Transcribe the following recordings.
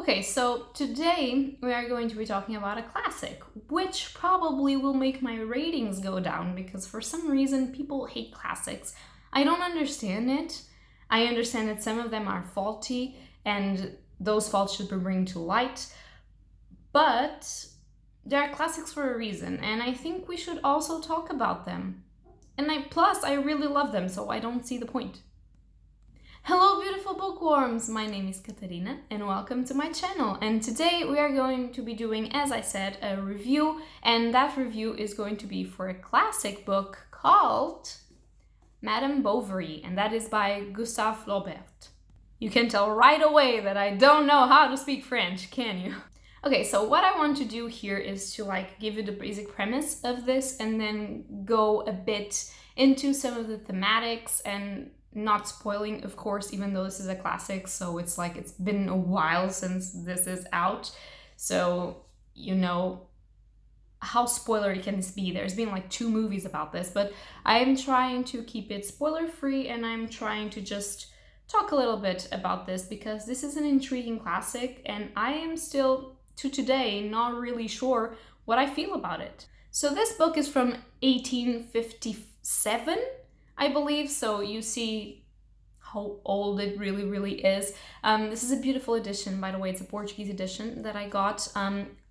Okay, so today we are going to be talking about a classic, which probably will make my ratings go down because for some reason people hate classics. I don't understand it. I understand that some of them are faulty and those faults should be brought to light, but they are classics for a reason, and I think we should also talk about them. And I really love them, so I don't see the point. Hello beautiful bookworms! My name is Katarina and welcome to my channel. And today we are going to be doing, as I said, a review, and that review is going to be for a classic book called Madame Bovary, and that is by Gustave Flaubert. You can tell right away that I don't know how to speak French, can you? Okay, so what I want to do here is to give you the basic premise of this and then go a bit into some of the thematics and not spoiling, of course, even though this is a classic, so it's been a while since this is out, so you know how spoilery can this be. There's been 2 movies about this, but I'm trying to keep it spoiler free and I'm trying to just talk a little bit about this because this is an intriguing classic and I am still to today not really sure what I feel about it. So this book is from 1857, I believe, so you see how old it really is. This is a beautiful edition, by the way. It's a Portuguese edition that I got.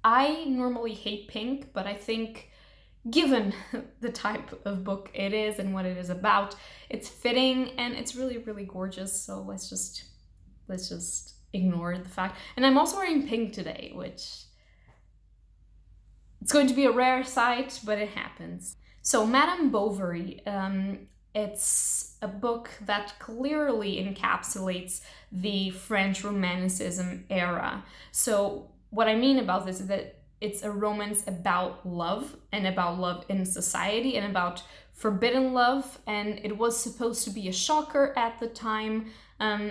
I normally hate pink, but I think given the type of book it is and what it is about, it's fitting and it's really gorgeous. So let's just ignore the fact. And I'm also wearing pink today, which it's going to be a rare sight, but it happens. So Madame Bovary, it's a book that clearly encapsulates the French Romanticism era. So what I mean about this is that it's a romance about love and about love in society and about forbidden love, and it was supposed to be a shocker at the time,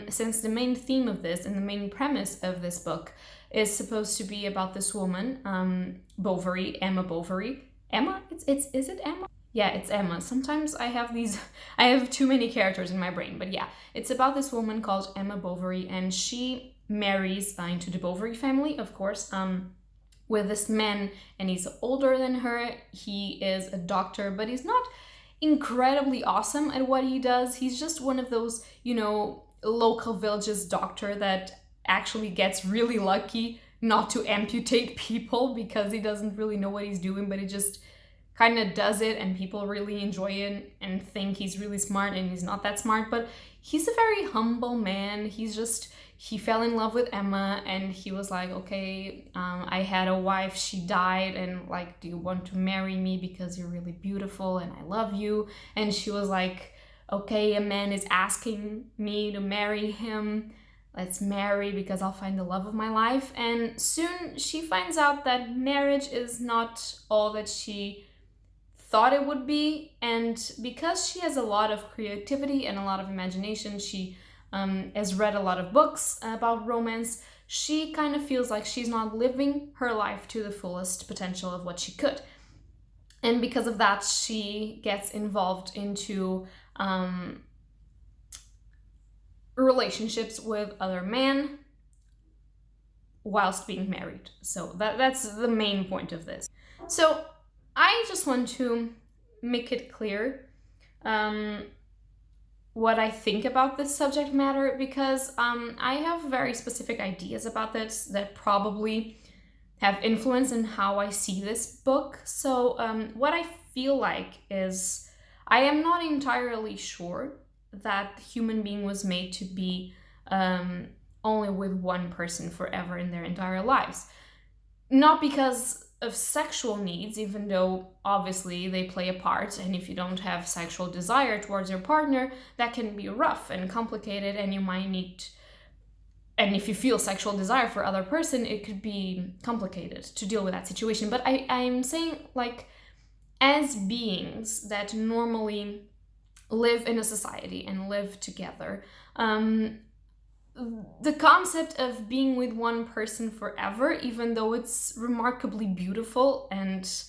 since the main theme of this and the main premise of this book is supposed to be about this woman, Bovary, Emma Bovary. Emma? Is it Emma? Yeah, it's Emma. Sometimes I have too many characters in my brain, but yeah, it's about this woman called Emma Bovary, and she marries into the Bovary family, of course, with this man, and he's older than her. He is a doctor, but he's not incredibly awesome at what he does. He's just one of those, local villages doctor that actually gets really lucky not to amputate people because he doesn't really know what he's doing, but he just kind of does it and people really enjoy it and think he's really smart, and he's not that smart, but he's a very humble man. He fell in love with Emma and he was like, okay, I had a wife, she died, and do you want to marry me because you're really beautiful and I love you? And she was like, okay, a man is asking me to marry him, let's marry because I'll find the love of my life. And soon she finds out that marriage is not all that she thought it would be, and because she has a lot of creativity and a lot of imagination, she has read a lot of books about romance, she kind of feels like she's not living her life to the fullest potential of what she could. And because of that, she gets involved into relationships with other men whilst being married. So that's the main point of this. So I just want to make it clear what I think about this subject matter, because I have very specific ideas about this that probably have influence in how I see this book. So what I feel like is I am not entirely sure that the human being was made to be only with one person forever in their entire lives. Not because of sexual needs, even though obviously they play a part, and if you don't have sexual desire towards your partner, that can be rough and complicated, and you might need, and if you feel sexual desire for other person, it could be complicated to deal with that situation. But I'm saying, as beings that normally live in a society and live together, the concept of being with one person forever, even though it's remarkably beautiful and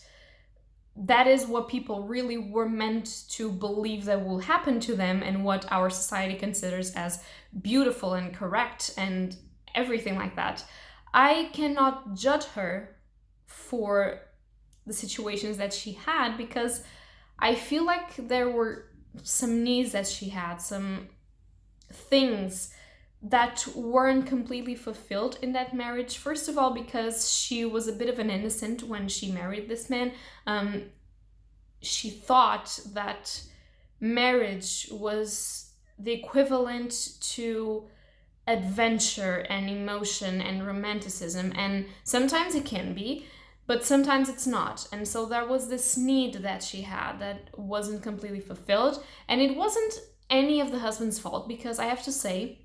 that is what people really were meant to believe that will happen to them and what our society considers as beautiful and correct and everything like that, I cannot judge her for the situations that she had, because I feel like there were some needs that she had, some things that weren't completely fulfilled in that marriage. First of all, because she was a bit of an innocent when she married this man. She thought that marriage was the equivalent to adventure and emotion and romanticism, and sometimes it can be, but sometimes it's not. And so there was this need that she had that wasn't completely fulfilled, and it wasn't any of the husband's fault, because I have to say,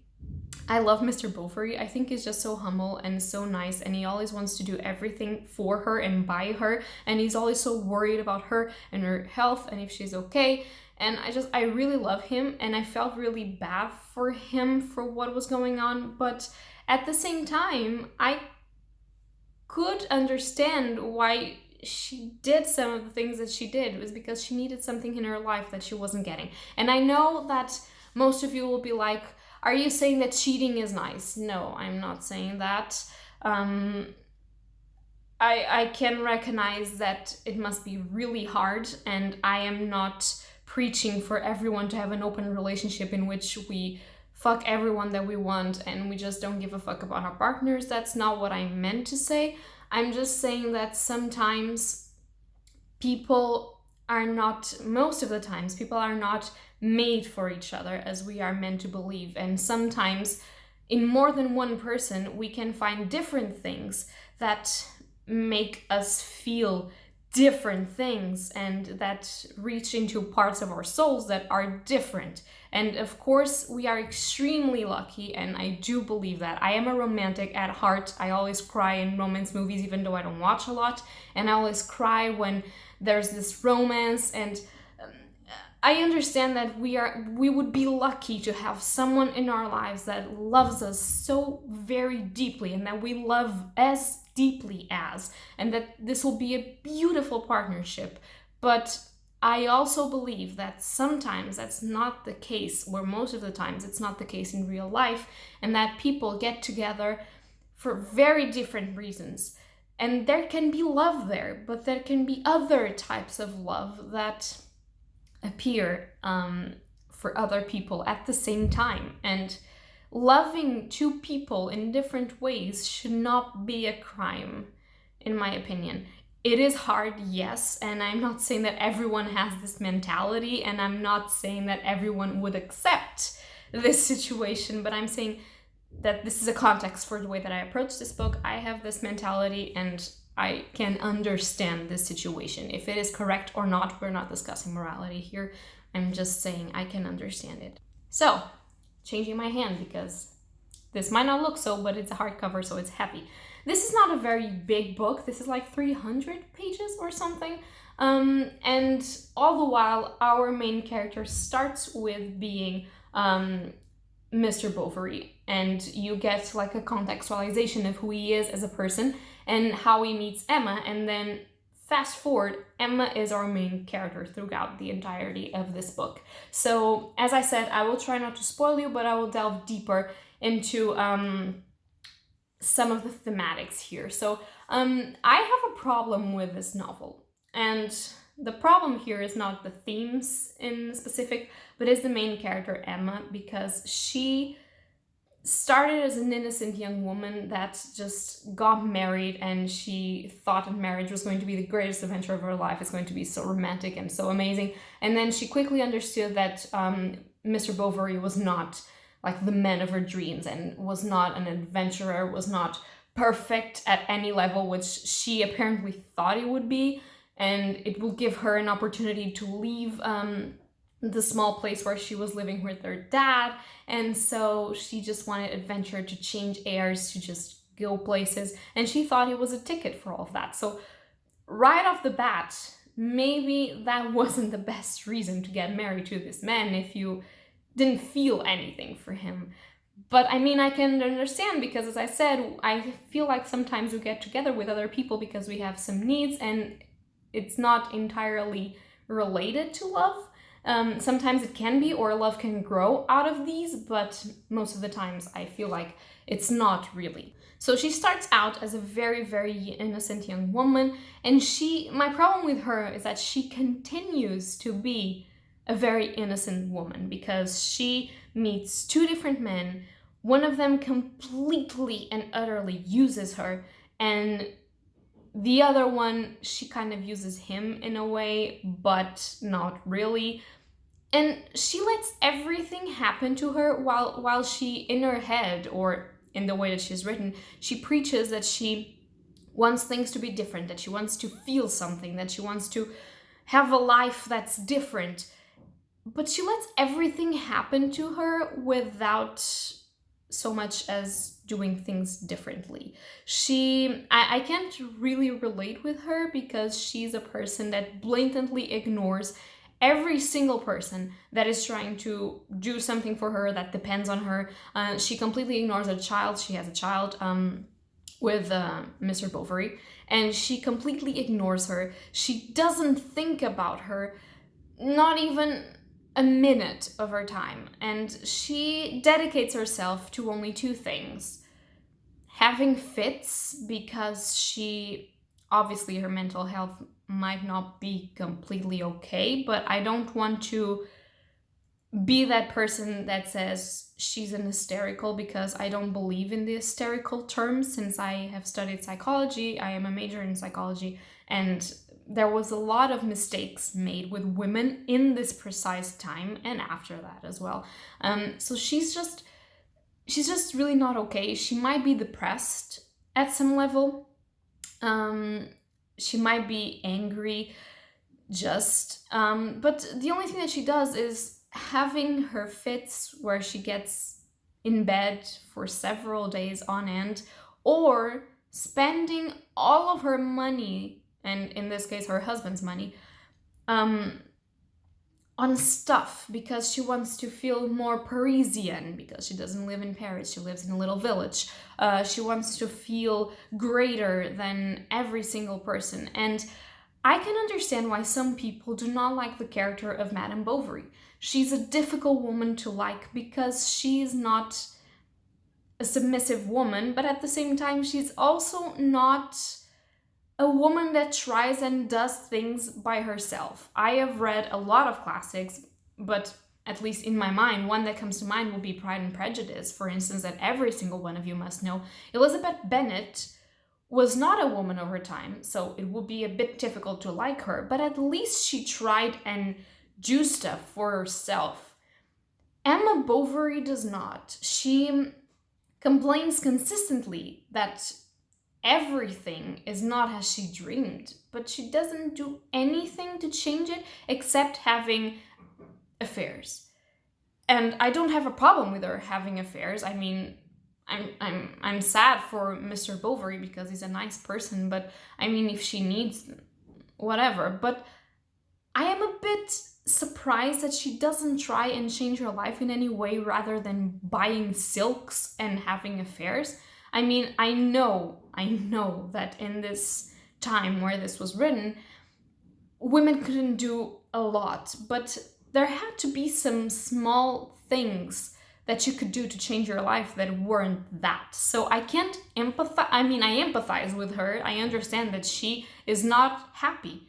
I love Mr. Bovary. I think he's just so humble and so nice, and he always wants to do everything for her and by her, and he's always so worried about her and her health and if she's okay. And I really love him, and I felt really bad for him for what was going on. But at the same time, I could understand why she did some of the things that she did. It was because she needed something in her life that she wasn't getting. And I know that most of you will be like, are you saying that cheating is nice? No, I'm not saying that. I can recognize that it must be really hard, and I am not preaching for everyone to have an open relationship in which we fuck everyone that we want and we just don't give a fuck about our partners. That's not what I meant to say. I'm just saying that sometimes most of the times, people are not made for each other as we are meant to believe. And sometimes in more than one person, we can find different things that make us feel different things and that reach into parts of our souls that are different. And of course, we are extremely lucky, and I do believe that. I am a romantic at heart. I always cry in romance movies, even though I don't watch a lot. And I always cry when there's this romance, and I understand that we would be lucky to have someone in our lives that loves us so very deeply, and that we love as deeply as, and that this will be a beautiful partnership. But I also believe that sometimes that's not the case, or most of the times it's not the case in real life, and that people get together for very different reasons. And there can be love there, but there can be other types of love that appear for other people at the same time. And loving two people in different ways should not be a crime, in my opinion. It is hard, yes, and I'm not saying that everyone has this mentality, and I'm not saying that everyone would accept this situation, but I'm saying that this is a context for the way that I approach this book. I have this mentality, and I can understand this situation. If it is correct or not, we're not discussing morality here. I'm just saying I can understand it. So, changing my hand, because this might not look so, but it's a hardcover, so it's heavy. This is not a very big book. This is like 300 pages or something. And all the while, our main character starts with being Mr. Bovary, and you get like a contextualization of who he is as a person and how he meets Emma. And then fast forward, Emma is our main character throughout the entirety of this book. So as I said, I will try not to spoil you, but I will delve deeper into some of the thematics here. So I have a problem with this novel, and the problem here is not the themes in specific, but is the main character, Emma, because she started as an innocent young woman that just got married, and she thought that marriage was going to be the greatest adventure of her life. It's going to be so romantic and so amazing. And then she quickly understood that Mr. Bovary was not like the man of her dreams, and was not an adventurer, was not perfect at any level, which she apparently thought he would be. And it will give her an opportunity to leave the small place where she was living with her dad. And so she just wanted adventure, to change airs, to just go places. And she thought it was a ticket for all of that. So right off the bat, maybe that wasn't the best reason to get married to this man if you didn't feel anything for him. But I mean, I can understand, because as I said, I feel like sometimes we get together with other people because we have some needs, and it's not entirely related to love. Sometimes it can be, or love can grow out of these, but most of the times I feel like it's not really. So she starts out as a very, very innocent young woman, and my problem with her is that she continues to be a very innocent woman because she meets two different men. One of them completely and utterly uses her, and the other one, she kind of uses him in a way, but not really. And she lets everything happen to her while she, in her head, or in the way that she's written, she preaches that she wants things to be different, that she wants to feel something, that she wants to have a life that's different. But she lets everything happen to her without so much as doing things differently. I can't really relate with her because she's a person that blatantly ignores every single person that is trying to do something for her, that depends on her. She completely ignores a child. She has a child with Mr. Bovary, and she completely ignores her. She doesn't think about her, not even a minute of her time. And she dedicates herself to only two things: having fits, because she, obviously her mental health might not be completely okay, but I don't want to be that person that says she's an hysterical, because I don't believe in the hysterical term. Since I have studied psychology, I am a major in psychology, and there was a lot of mistakes made with women in this precise time and after that as well. So she's just really not okay. She might be depressed at some level. She might be angry, but the only thing that she does is having her fits where she gets in bed for several days on end, or spending all of her money, and in this case her husband's money, on stuff because she wants to feel more Parisian, because she doesn't live in Paris, she lives in a little village. She wants to feel greater than every single person. And I can understand why some people do not like the character of Madame Bovary. She's a difficult woman to like because she's not a submissive woman, but at the same time, she's also not a woman that tries and does things by herself. I have read a lot of classics, but at least in my mind, one that comes to mind will be Pride and Prejudice, for instance, that every single one of you must know. Elizabeth Bennet was not a woman of her time, so it would be a bit difficult to like her, but at least she tried and do stuff for herself. Emma Bovary does not. She complains consistently that everything is not as she dreamed, but she doesn't do anything to change it except having affairs. And I don't have a problem with her having affairs. I mean, I'm sad for Mr. Bovary because he's a nice person, but I mean, if she needs, whatever. But I am a bit surprised that she doesn't try and change her life in any way rather than buying silks and having affairs. I mean, I know that in this time where this was written, women couldn't do a lot, but there had to be some small things that you could do to change your life that weren't that. So I can't empathize. I mean, I empathize with her. I understand that she is not happy.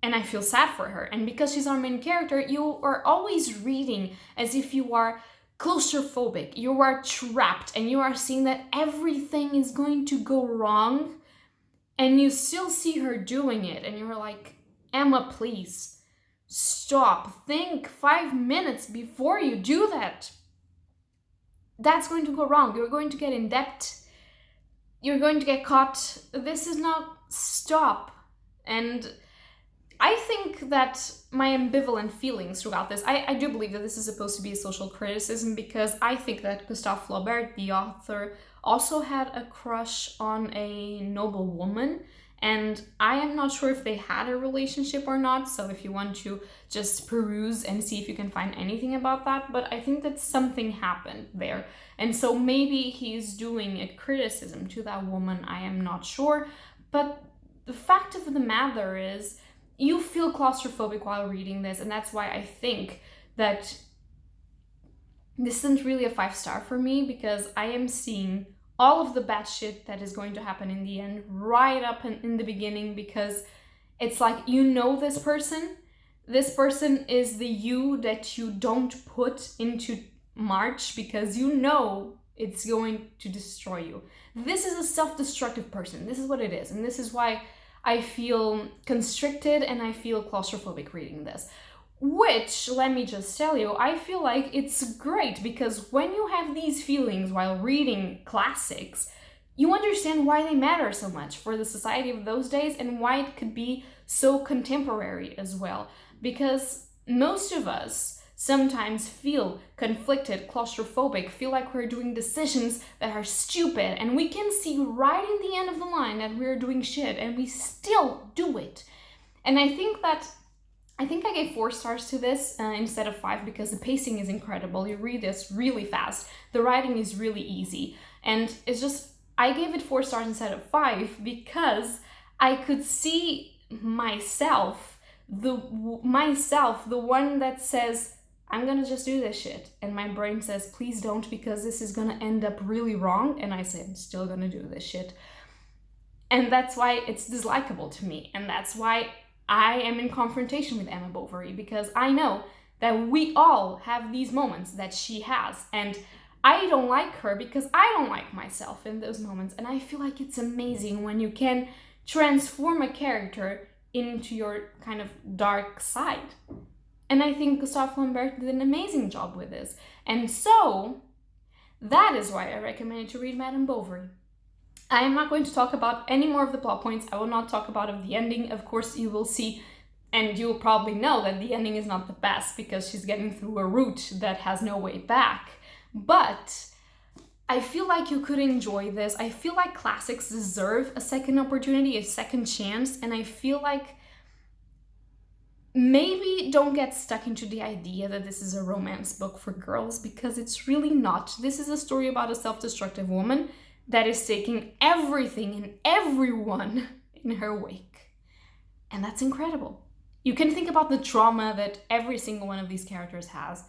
And I feel sad for her. And because she's our main character, you are always reading as if you are claustrophobic. You are trapped and you are seeing that everything is going to go wrong. And you still see her doing it. And you're like, Emma, please stop. Think 5 minutes before you do that. That's going to go wrong. You're going to get in debt. You're going to get caught. This is not stop. And I think that my ambivalent feelings throughout this, I do believe that this is supposed to be a social criticism, because I think that Gustave Flaubert, the author, also had a crush on a noble woman. And I am not sure if they had a relationship or not, so if you want to just peruse and see if you can find anything about that, but I think that something happened there. And so maybe he's doing a criticism to that woman, I am not sure. But the fact of the matter is, you feel claustrophobic while reading this, and that's why I think that this isn't really a 5-star for me, because I am seeing all of the bad shit that is going to happen in the end right up in the beginning, because it's like, you know, this person is the you that you don't put into March because you know it's going to destroy you. This is a self-destructive person. This is what it is. And this is why I feel constricted and I feel claustrophobic reading this. Which, let me just tell you, I feel like it's great, because when you have these feelings while reading classics, you understand why they matter so much for the society of those days and why it could be so contemporary as well. Because most of us sometimes feel conflicted, claustrophobic, feel like we're doing decisions that are stupid, and we can see right in the end of the line that we're doing shit, and we still do it. And I think I gave 4 stars to this instead of 5, because the pacing is incredible. You read this really fast. The writing is really easy. And it's just, I gave it 4 stars instead of 5 because I could see myself, the one that says, I'm gonna just do this shit. And my brain says, please don't, because this is gonna end up really wrong. And I say, I'm still gonna do this shit. And that's why it's dislikable to me. And that's why I am in confrontation with Emma Bovary, because I know that we all have these moments that she has, and I don't like her because I don't like myself in those moments. And I feel like it's amazing when you can transform a character into your kind of dark side. And I think Gustave Flaubert did an amazing job with this. And so that is why I recommend you to read Madame Bovary. I am not going to talk about any more of the plot points. I will not talk about the ending. Of course, you will see, and you'll probably know that the ending is not the best because she's getting through a route that has no way back. But I feel like you could enjoy this. I feel like classics deserve a second opportunity, a second chance, and I feel like maybe don't get stuck into the idea that this is a romance book for girls, because it's really not. This is a story about a self-destructive woman that is taking everything and everyone in her wake. And that's incredible. You can think about the trauma that every single one of these characters has,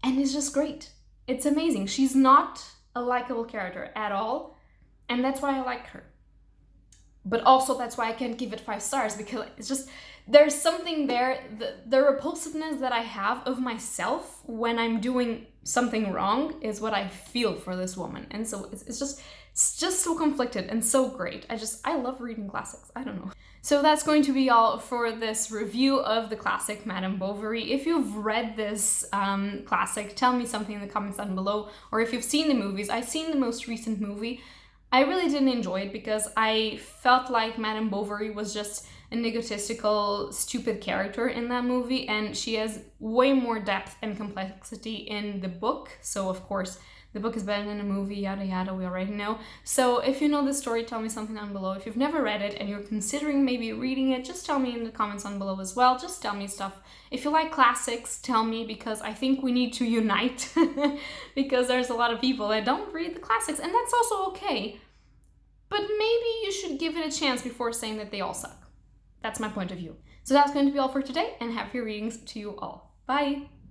and it's just great. It's amazing. She's not a likable character at all, and that's why I like her. But also that's why I can't give it 5 stars, because it's just, there's something there, the repulsiveness that I have of myself when I'm doing something wrong is what I feel for this woman. And so it's just so conflicted and so great. I love reading classics. I don't know. So that's going to be all for this review of the classic Madame Bovary. If you've read this classic, tell me something in the comments down below. Or if you've seen the movies, I've seen the most recent movie. I really didn't enjoy it because I felt like Madame Bovary was just an egotistical, stupid character in that movie, and she has way more depth and complexity in the book. So of course, the book is better than the movie, yada yada, we already know. So if you know the story, tell me something down below. If you've never read it and you're considering maybe reading it, just tell me in the comments down below as well. Just tell me stuff. If you like classics, tell me, because I think we need to unite because there's a lot of people that don't read the classics, and that's also okay. But maybe you should give it a chance before saying that they all suck. That's my point of view. So that's going to be all for today, and happy readings to you all. Bye!